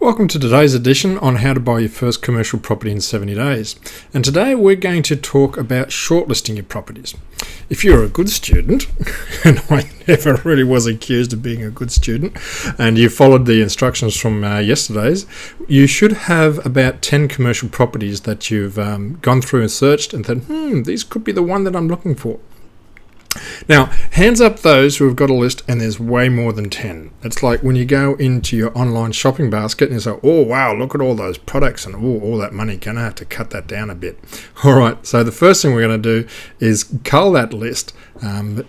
Welcome to today's edition on how to buy your first commercial property in 70 days. And today we're going to talk about shortlisting your properties. If you're a good student, and I never really was accused of being a good student, and you followed the instructions from yesterday's, you should have about 10 commercial properties that you've gone through and searched and thought, these could be the one that I'm looking for. Now, hands up those who have got a list and there's way more than 10. It's like when you go into your online shopping basket and you say, oh wow, look at all those products and all that money, gonna have to cut that down a bit. Alright, so the first thing we're going to do is cull that list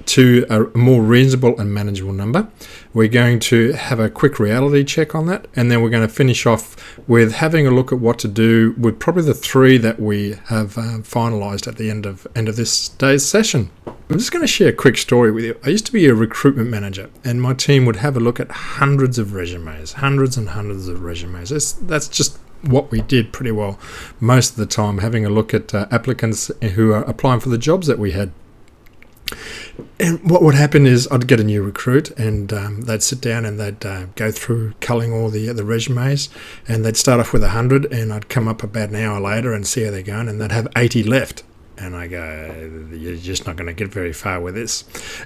to a more reasonable and manageable number. We're going to have a quick reality check on that, and then we're going to finish off with having a look at what to do with probably the three that we have finalised at the end of this day's session. I'm just going to share a quick story with you. I used to be a recruitment manager, and my team would have a look at hundreds and hundreds of resumes. That's just what we did pretty well most of the time, having a look at applicants who are applying for the jobs that we had. And what would happen is I'd get a new recruit, and they'd sit down and they'd go through culling all the resumes, and they'd start off with 100, and I'd come up about an hour later and see how they're going, and they'd have 80 left. And I go, you're just not going to get very far with this.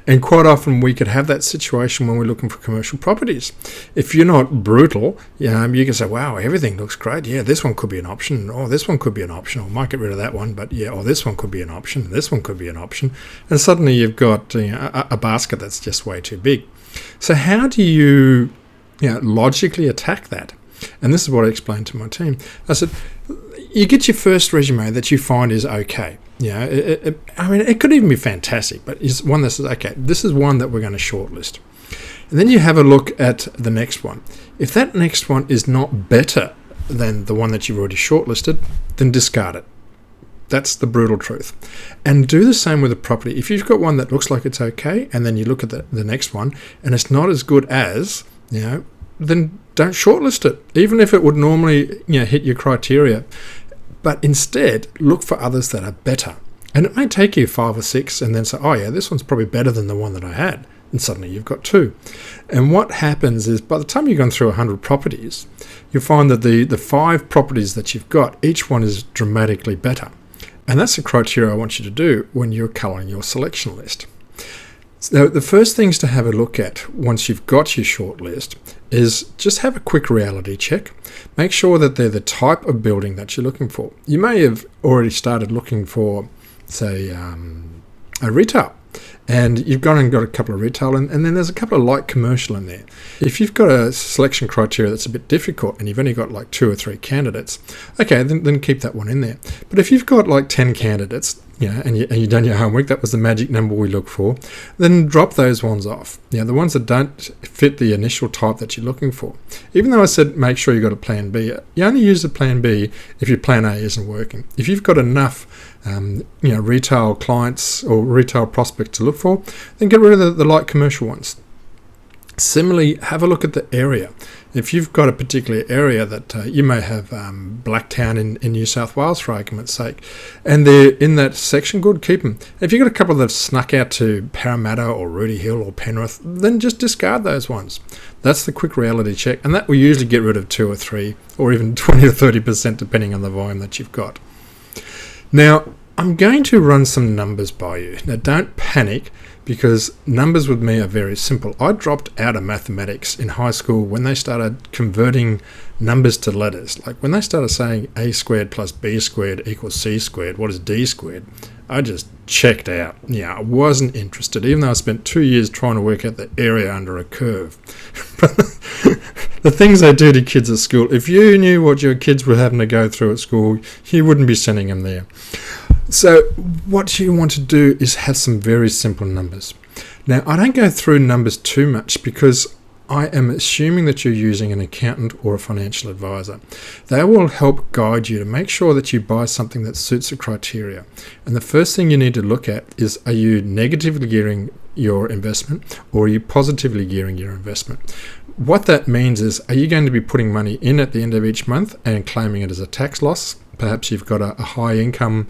And quite often we could have that situation when we're looking for commercial properties. If you're not brutal, you can say, wow, everything looks great. Yeah, this one could be an option. Or this one could be an option. Or might get rid of that one. But yeah, or this one could be an option. This one could be an option. And suddenly you've got a basket that's just way too big. So how do you logically attack that? And this is what I explained to my team. I said, you get your first resume that you find is okay. It could even be fantastic, but it's one that says, okay, this is one that we're going to shortlist. And then you have a look at the next one. If that next one is not better than the one that you've already shortlisted, then discard it. That's the brutal truth. And do the same with a property. If you've got one that looks like it's okay, and then you look at the next one, and it's not as good as, then don't shortlist it, even if it would normally hit your criteria. But instead, look for others that are better. And it may take you 5 or 6 and then say, oh yeah, this one's probably better than the one that I had. And suddenly you've got 2. And what happens is by the time you've gone through 100 properties, you'll find that the 5 properties that you've got, each one is dramatically better. And that's the criteria I want you to do when you're colouring your selection list. So the first things to have a look at once you've got your short list is just have a quick reality check. Make sure that they're the type of building that you're looking for. You may have already started looking for, say, a retail, and you've gone and got a couple of retail, and then there's a couple of light commercial in there. If you've got a selection criteria that's a bit difficult and you've only got like 2 or 3 candidates, okay, then keep that one in there. But if you've got like 10 candidates, and you've done your homework, that was the magic number we look for, then drop those ones off. The ones that don't fit the initial type that you're looking for. Even though I said make sure you've got a plan B, you only use the plan B if your plan A isn't working. If you've got enough retail clients or retail prospects to look for, then get rid of the light commercial ones. Similarly, have a look at the area. If you've got a particular area that you may have Blacktown in New South Wales, for argument's sake, and they're in that section, good, keep them. If you've got a couple that have snuck out to Parramatta or Rooty Hill or Penrith, then just discard those ones. That's the quick reality check, and that will usually get rid of 2 or 3 or even 20 or 30% depending on the volume that you've got. Now, I'm going to run some numbers by you. Now, don't panic, because numbers with me are very simple. I dropped out of mathematics in high school when they started converting numbers to letters. Like when they started saying a squared plus b squared equals c squared, what is d squared? I just checked out. I wasn't interested, even though I spent 2 years trying to work out the area under a curve. The things they do to kids at school, if you knew what your kids were having to go through at school, you wouldn't be sending them there. So what you want to do is have some very simple numbers. Now, I don't go through numbers too much because I am assuming that you're using an accountant or a financial advisor. They will help guide you to make sure that you buy something that suits the criteria. And the first thing you need to look at is, are you negatively gearing your investment or are you positively gearing your investment? What that means is, are you going to be putting money in at the end of each month and claiming it as a tax loss? Perhaps you've got a high income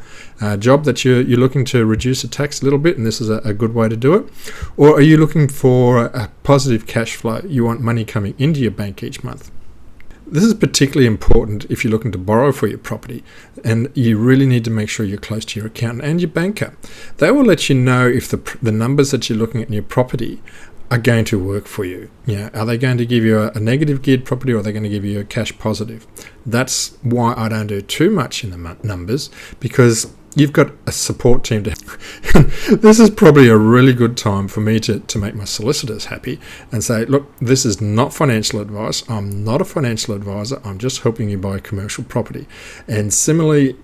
job that you're looking to reduce the tax a little bit, and this is a good way to do it. Or are you looking for a positive cash flow? You want money coming into your bank each month. This is particularly important if you're looking to borrow for your property, and you really need to make sure you're close to your accountant and your banker. They will let you know if the numbers that you're looking at in your property are going to work for you. Are they going to give you a negative geared property, or are they going to give you a cash positive? That's why I don't do too much in the numbers, because you've got a support team to this is probably a really good time for me to make my solicitors happy and say, look, this is not financial advice. I'm not a financial advisor. I'm just helping you buy commercial property. And similarly,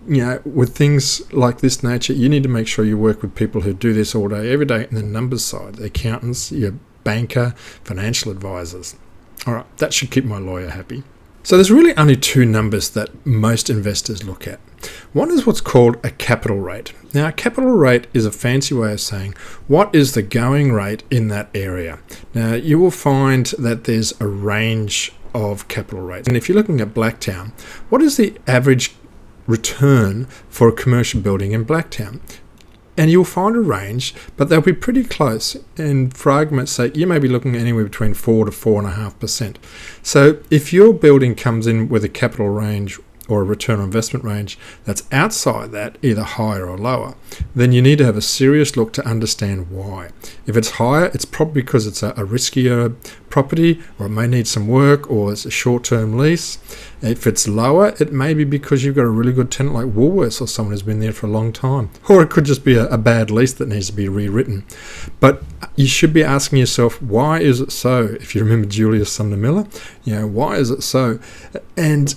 with things like this nature, you need to make sure you work with people who do this all day, every day, in the numbers side, the accountants, your banker, financial advisors. All right, that should keep my lawyer happy. So there's really only two numbers that most investors look at. One is what's called a capital rate. Now, a capital rate is a fancy way of saying what is the going rate in that area. Now, you will find that there's a range of capital rates. And if you're looking at Blacktown, what is the average return for a commercial building in Blacktown? And you'll find a range, but they'll be pretty close. And for argument's sake, you may be looking at anywhere between 4 to 4.5%. So if your building comes in with a capital range or a return on investment range that's outside that, either higher or lower, then you need to have a serious look to understand why. If it's higher, it's probably because it's a riskier property, or it may need some work, or it's a short-term lease. If it's lower, it may be because you've got a really good tenant like Woolworths, or someone who's been there for a long time. Or it could just be a bad lease that needs to be rewritten. But you should be asking yourself, why is it so? If you remember Julius Sumner Miller, why is it so? And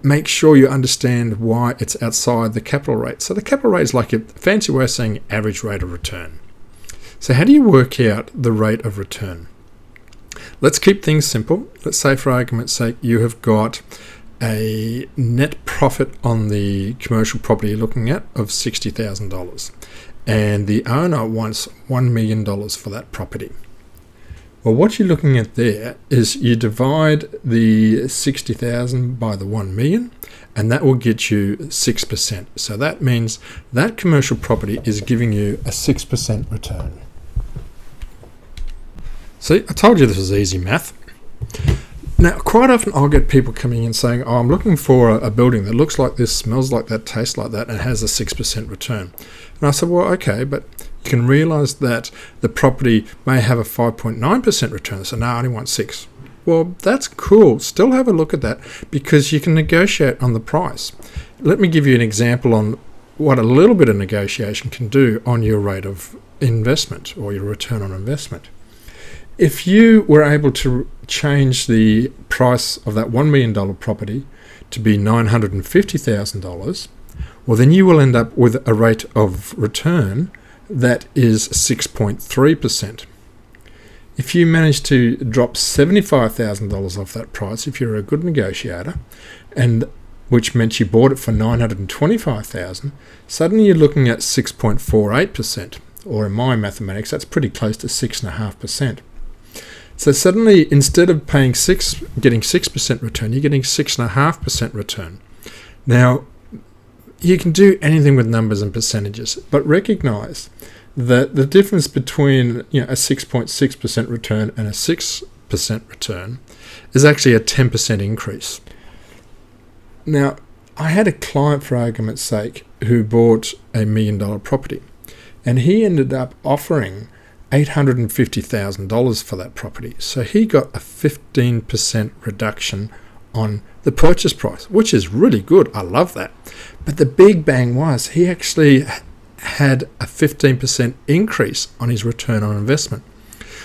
make sure you understand why it's outside the capital rate. So the capital rate is like a fancy way of saying average rate of return. So how do you work out the rate of return? Let's keep things simple. Let's say, for argument's sake, you have got a net profit on the commercial property you're looking at of $60,000, and the owner wants $1 million for that property. Well, what you're looking at there is you divide the 60,000 by the 1 million, and that will get you 6%. So that means that commercial property is giving you a 6% return. See, I told you this was easy math. Now, quite often I'll get people coming in saying, I'm looking for a building that looks like this, smells like that, tastes like that, and has a 6% return. And I said, well, okay, but you can realise that the property may have a 5.9% return. So now I only want 6. Well, that's cool. Still have a look at that, because you can negotiate on the price. Let me give you an example on what a little bit of negotiation can do on your rate of investment or your return on investment. If you were able to change the price of that $1 million property to be $950,000, well, then you will end up with a rate of return that is 6.3%. If you manage to drop $75,000 off that price, if you're a good negotiator, and which meant you bought it for $925,000, suddenly you're looking at 6.48%, or in my mathematics, that's pretty close to 6.5%. So suddenly, instead of getting 6% return, you're getting 6.5% return. Now, you can do anything with numbers and percentages, but recognise that the difference between a 6.6% return and a 6% return is actually a 10% increase. Now, I had a client, for argument's sake, who bought a $1 million property, and he ended up offering $850,000 for that property. So he got a 15% reduction on the purchase price, which is really good. I love that. But the big bang was he actually had a 15% increase on his return on investment.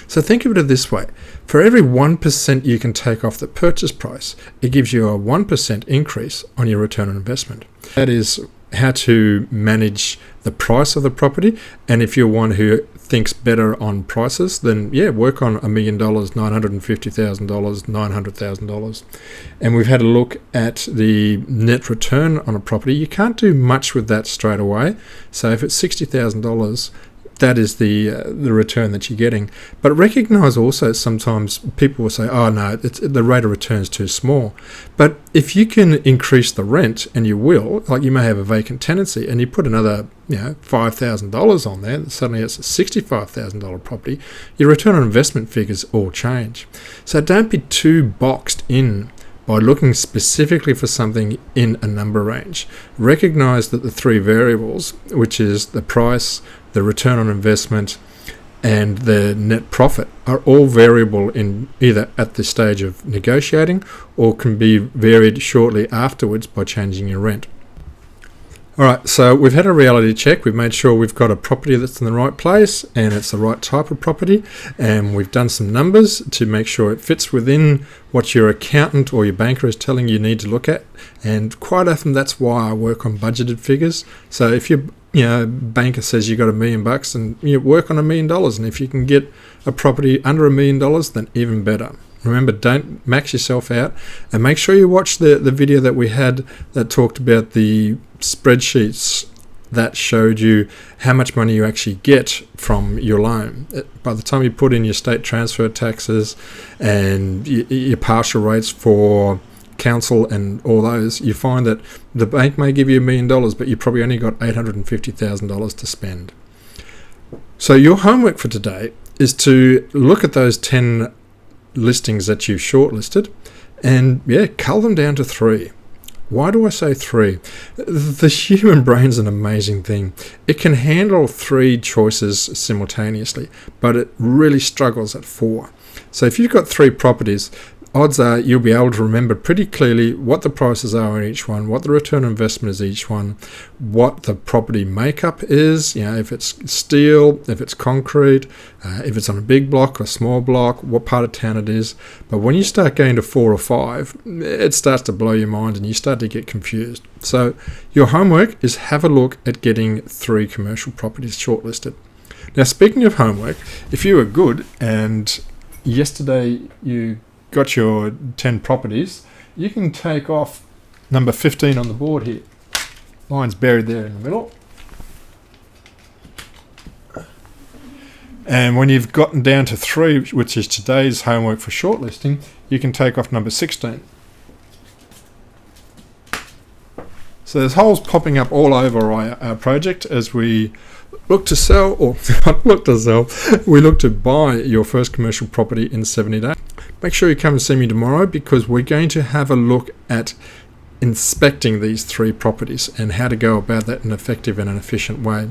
So think of it this way. For every 1% you can take off the purchase price, it gives you a 1% increase on your return on investment. That is how to manage the price of the property. And if you're one who thinks better on prices, then work on $1 million, $950,000, $900,000. And we've had a look at the net return on a property. You can't do much with that straight away. So if it's $60,000, that is the return that you're getting. But recognise also sometimes people will say, oh no, the rate of return is too small. But if you can increase the rent, and you will, like you may have a vacant tenancy, and you put another $5,000 on there, suddenly it's a $65,000 property, your return on investment figures all change. So don't be too boxed in by looking specifically for something in a number range. Recognize that the three variables, which is the price, the return on investment, and the net profit, are all variable in either at the stage of negotiating or can be varied shortly afterwards by changing your rent. Alright, so we've had a reality check. We've made sure we've got a property that's in the right place and it's the right type of property, and we've done some numbers to make sure it fits within what your accountant or your banker is telling you need to look at. And quite often that's why I work on budgeted figures. So if your banker says you got $1 million and you work on $1 million, and if you can get a property under $1 million, then even better. Remember, don't max yourself out, and make sure you watch the video that we had that talked about the spreadsheets that showed you how much money you actually get from your loan. By the time you put in your state transfer taxes and your partial rates for council and all those, you find that the bank may give you $1 million, but you probably only got $850,000 to spend. So your homework for today is to look at those 10 listings that you've shortlisted and cull them down to 3. Why do I say 3? The human brain's an amazing thing. It can handle 3 choices simultaneously, but it really struggles at 4. So if you've got 3 properties, odds are you'll be able to remember pretty clearly what the prices are on each one, what the return on investment is each one, what the property makeup is, if it's steel, if it's concrete, if it's on a big block or a small block, what part of town it is. But when you start going to 4 or 5, it starts to blow your mind and you start to get confused. So your homework is have a look at getting 3 commercial properties shortlisted. Now, speaking of homework, if you were good and yesterday you got your 10 properties, you can take off number 15 on the board here. Mine's buried there in the middle. And when you've gotten down to 3, which is today's homework for shortlisting, you can take off number 16. So there's holes popping up all over our project as we look to sell, or not look to sell, we look to buy your first commercial property in 70 days. Make sure you come and see me tomorrow, because we're going to have a look at inspecting these 3 properties and how to go about that in an effective and an efficient way.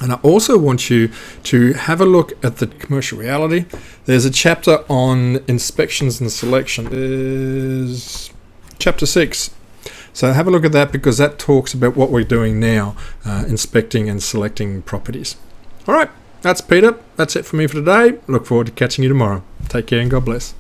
And I also want you to have a look at the commercial reality. There's a chapter on inspections and selection. There's chapter 6. So have a look at that, because that talks about what we're doing now, inspecting and selecting properties. All right, that's Peter. That's it for me for today. Look forward to catching you tomorrow. Take care and God bless.